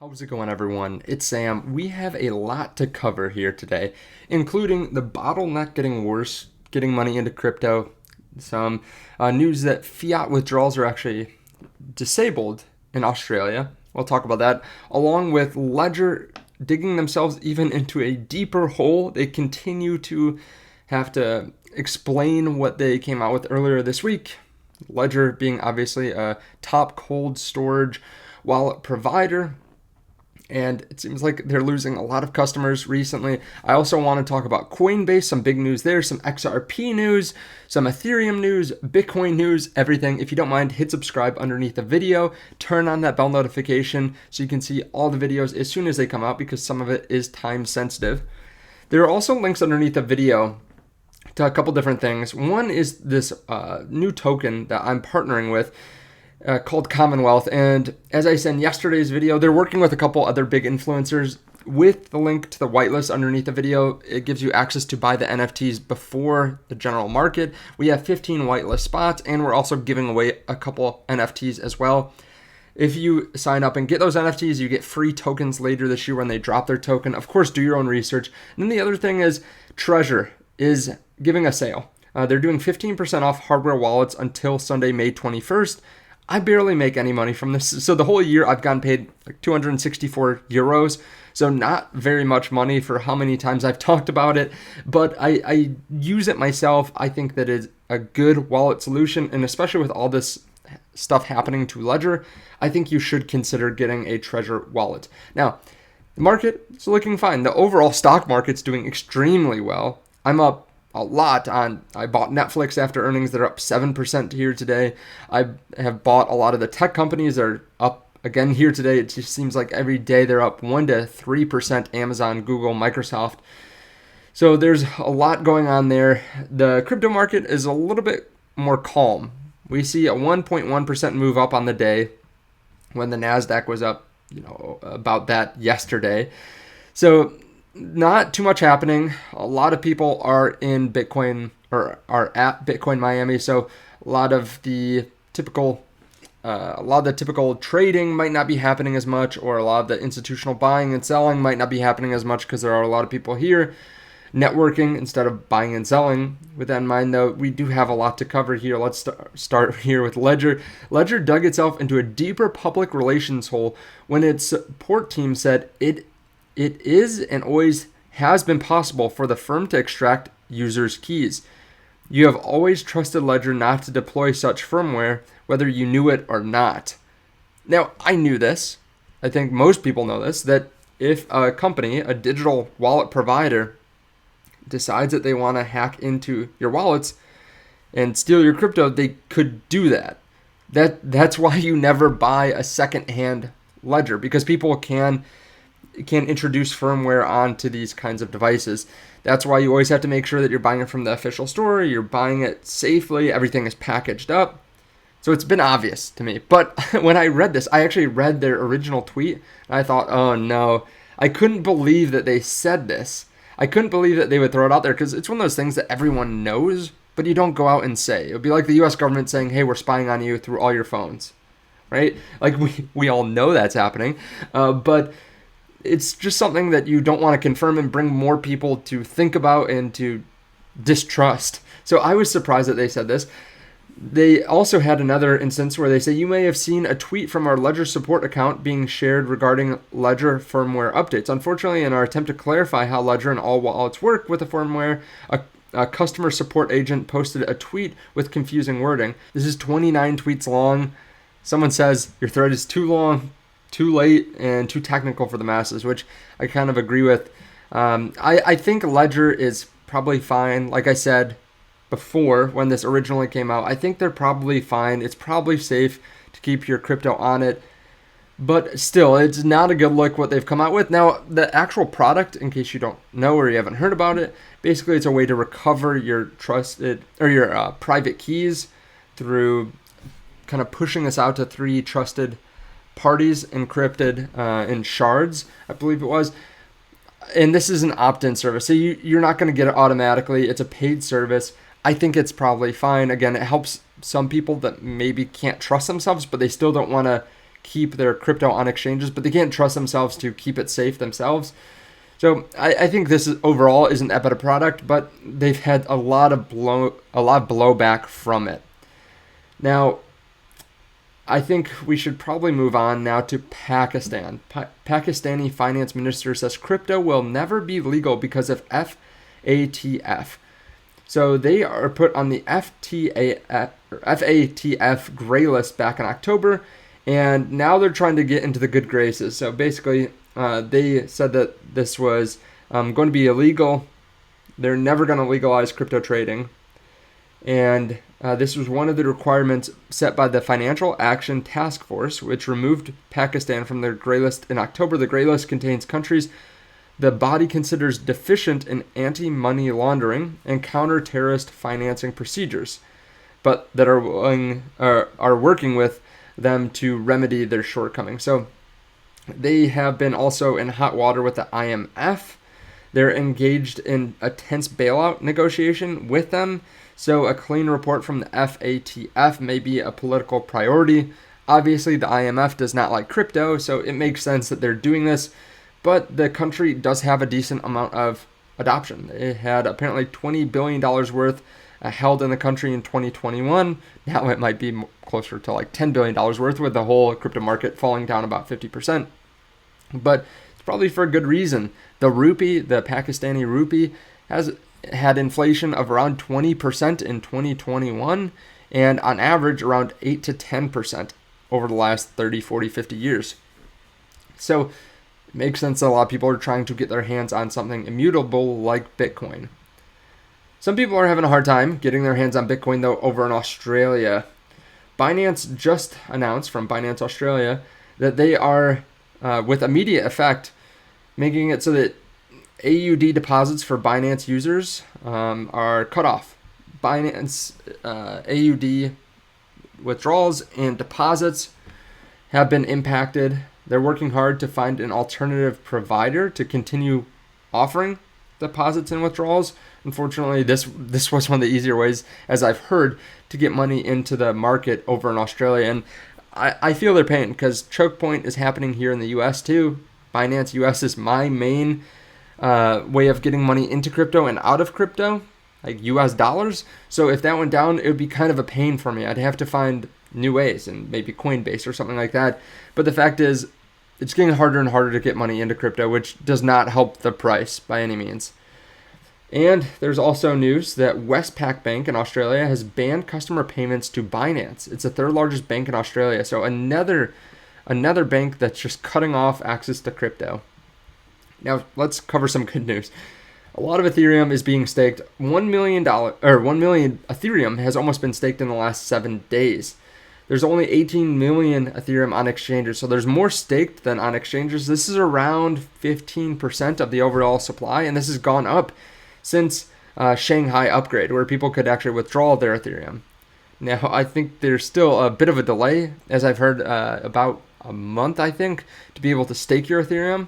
How's it going, everyone? It's Sam. We have a lot to cover here today, including the bottleneck getting worse, getting money into crypto, some news that fiat withdrawals are actually disabled in Australia. We'll talk about that, along with Ledger digging themselves even into a deeper hole. They continue to have to explain what they came out with earlier this week. Ledger being obviously a top cold storage wallet provider, and it seems like they're losing a lot of customers recently. I also want to talk about Coinbase, some big news there, some XRP news, some Ethereum news, Bitcoin news, everything. If you don't mind, hit subscribe underneath the video, turn on that bell notification so you can see all the videos as soon as they come out, because some of it is time sensitive. There are also links underneath the video to a couple different things. One is this new token that I'm partnering with, called Commonwealth. And as I said in yesterday's video, they're working with a couple other big influencers. With the link to the whitelist underneath the video, it gives you access to buy the NFTs before the general market. We have 15 whitelist spots, and we're also giving away a couple NFTs as well. If you sign up and get those NFTs, you get free tokens later this year when they drop their token. Of course, do your own research. And then the other thing is Treasure is giving a sale. They're doing 15% off hardware wallets until Sunday, May 21st. I barely make any money from this. So the whole year I've gotten paid like 264 euros. So not very much money for how many times I've talked about it, but I use it myself. I think that it's a good wallet solution, and especially with all this stuff happening to Ledger, I think you should consider getting a Treasure wallet. Now, the market is looking fine. The overall stock market's doing extremely well. I'm up a lot I bought Netflix after earnings. They're up 7% here today. I have bought a lot of the tech companies that are up again here today. It just seems like every day they're up 1 to 3%. Amazon, Google, Microsoft. So there's a lot going on there. The crypto market is a little bit more calm. We see a 1.1% move up on the day when the NASDAQ was up, about that yesterday. So not too much happening. A lot of people are in Bitcoin or are at Bitcoin Miami. So a lot of the typical trading might not be happening as much, or a lot of the institutional buying and selling might not be happening as much because there are a lot of people here networking instead of buying and selling. With that in mind, though, we do have a lot to cover here. Let's start here with Ledger. Ledger dug itself into a deeper public relations hole when its support team said it is and always has been possible for the firm to extract users' keys. You have always trusted Ledger not to deploy such firmware, whether you knew it or not. Now, I knew this. I think most people know this, that if a company, a digital wallet provider, decides that they want to hack into your wallets and steal your crypto, they could do that. That's why you never buy a second-hand ledger, because people can introduce firmware onto these kinds of devices. That's why you always have to make sure that you're buying it from the official store, you're buying it safely, everything is packaged up. So it's been obvious to me. But when I read this, I actually read their original tweet, and I thought, oh no, I couldn't believe that they said this. I couldn't believe that they would throw it out there, because it's one of those things that everyone knows, but you don't go out and say. It would be like the US government saying, hey, we're spying on you through all your phones, right? Like we all know that's happening, but it's just something that you don't want to confirm and bring more people to think about and to distrust. So I was surprised that they said this. They also had another instance where they say, you may have seen a tweet from our Ledger support account being shared regarding Ledger firmware updates. Unfortunately, in our attempt to clarify how Ledger and all wallets work with the firmware, a customer support agent posted a tweet with confusing wording. This is 29 tweets long. Someone says your thread is too long, too late, and too technical for the masses, which I kind of agree with. I think Ledger is probably fine. Like I said before, when this originally came out, I think they're probably fine. It's probably safe to keep your crypto on it. But still, it's not a good look what they've come out with. Now, the actual product, in case you don't know or you haven't heard about it, basically it's a way to recover your trusted or your private keys through kind of pushing this out to 3 trusted parties encrypted in shards, I believe it was. And this is an opt-in service, so you're not going to get it automatically. It's a paid service. I think it's probably fine. Again, it helps some people that maybe can't trust themselves, but they still don't want to keep their crypto on exchanges, but they can't trust themselves to keep it safe themselves. So I think this overall isn't that bad a product, but they've had a lot of blowback from it. Now, I think we should probably move on now to Pakistan. Pakistani finance minister says crypto will never be legal because of FATF. So they are put on the FATF gray list back in October, and now they're trying to get into the good graces. So basically, they said that this was going to be illegal. They're never going to legalize crypto trading. And this was one of the requirements set by the Financial Action Task Force, which removed Pakistan from their gray list in October. The gray list contains countries the body considers deficient in anti-money laundering and counter-terrorist financing procedures, but that are working with them to remedy their shortcomings. So they have been also in hot water with the IMF. They're engaged in a tense bailout negotiation with them. So a clean report from the FATF may be a political priority. Obviously, the IMF does not like crypto, so it makes sense that they're doing this. But the country does have a decent amount of adoption. It had apparently $20 billion worth held in the country in 2021. Now it might be closer to like $10 billion worth, with the whole crypto market falling down about 50%. But it's probably for a good reason. The rupee, the Pakistani rupee, has had inflation of around 20% in 2021, and on average around 8 to 10% over the last 30, 40, 50 years. So it makes sense that a lot of people are trying to get their hands on something immutable like Bitcoin. Some people are having a hard time getting their hands on Bitcoin, though, over in Australia. Binance just announced from Binance Australia that they are, with immediate effect, making it so that AUD deposits for Binance users are cut off. Binance AUD withdrawals and deposits have been impacted. They're working hard to find an alternative provider to continue offering deposits and withdrawals. Unfortunately, this was one of the easier ways, as I've heard, to get money into the market over in Australia. And I feel their pain because choke point is happening here in the US too. Binance US is my main way of getting money into crypto and out of crypto, like US dollars. So if that went down, it would be kind of a pain for me. I'd have to find new ways, and maybe Coinbase or something like that. But the fact is, it's getting harder and harder to get money into crypto, which does not help the price by any means. And there's also news that Westpac Bank in Australia has banned customer payments to Binance. It's the third largest bank in Australia, so another bank that's just cutting off access to crypto. Now let's cover some good news. A lot of Ethereum is being staked. $1 million Ethereum has almost been staked in the last 7 days. There's only 18 million Ethereum on exchanges, so there's more staked than on exchanges. This is around 15% of the overall supply, and this has gone up since Shanghai upgrade, where people could actually withdraw their Ethereum. Now, I think there's still a bit of a delay, as I've heard, about a month, I think, to be able to stake your Ethereum.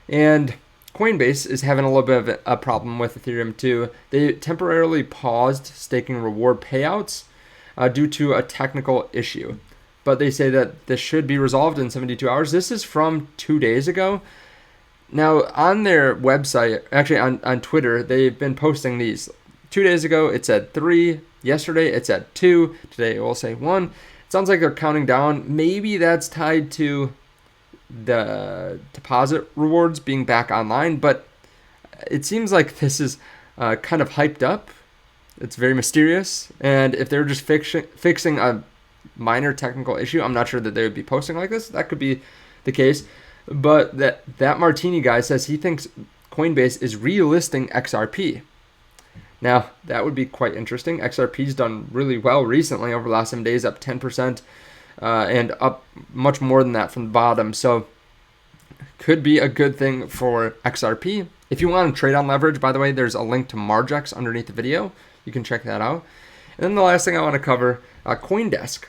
And Coinbase is having a little bit of a problem with Ethereum too. They temporarily paused staking reward payouts due to a technical issue. But they say that this should be resolved in 72 hours. This is from 2 days ago. Now, on their website, actually on Twitter, they've been posting these. 2 days ago, it said 3. Yesterday, it said 2. Today, it will say 1. It sounds like they're counting down. Maybe that's tied to the deposit rewards being back online, but it seems like this is kind of hyped up. It's very mysterious, and if they're just fixing a minor technical issue, I'm not sure that they would be posting like this. That could be the case, but that Martini guy says he thinks Coinbase is relisting XRP. Now, that would be quite interesting. XRP's done really well recently over the last 7 days, up 10%. And up much more than that from the bottom. So could be a good thing for XRP. If you want to trade on leverage, by the way, there's a link to Margex underneath the video. You can check that out. And then the last thing I want to cover, CoinDesk.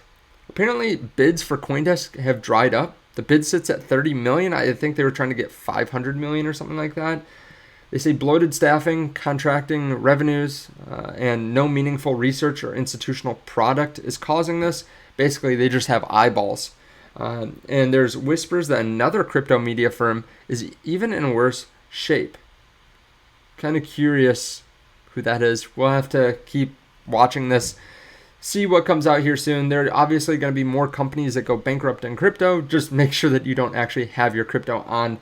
Apparently bids for CoinDesk have dried up. The bid sits at 30 million. I think they were trying to get 500 million or something like that. They say bloated staffing, contracting revenues, and no meaningful research or institutional product is causing this. Basically, they just have eyeballs And there's whispers that another crypto media firm is even in worse shape. Kind of curious who that is. We'll have to keep watching this, see what comes out here soon. There are obviously going to be more companies that go bankrupt in crypto. Just make sure that you don't actually have your crypto on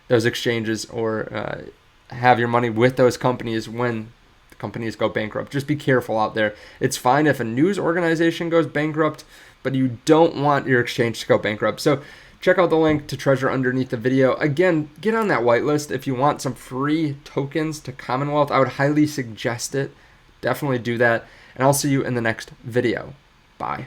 those exchanges or have your money with those companies when the companies go bankrupt. Just be careful out there. It's fine if a news organization goes bankrupt, but you don't want your exchange to go bankrupt. So check out the link to Treasure underneath the video. Again, get on that whitelist if you want some free tokens to Commonwealth. I would highly suggest it. Definitely do that. And I'll see you in the next video. Bye.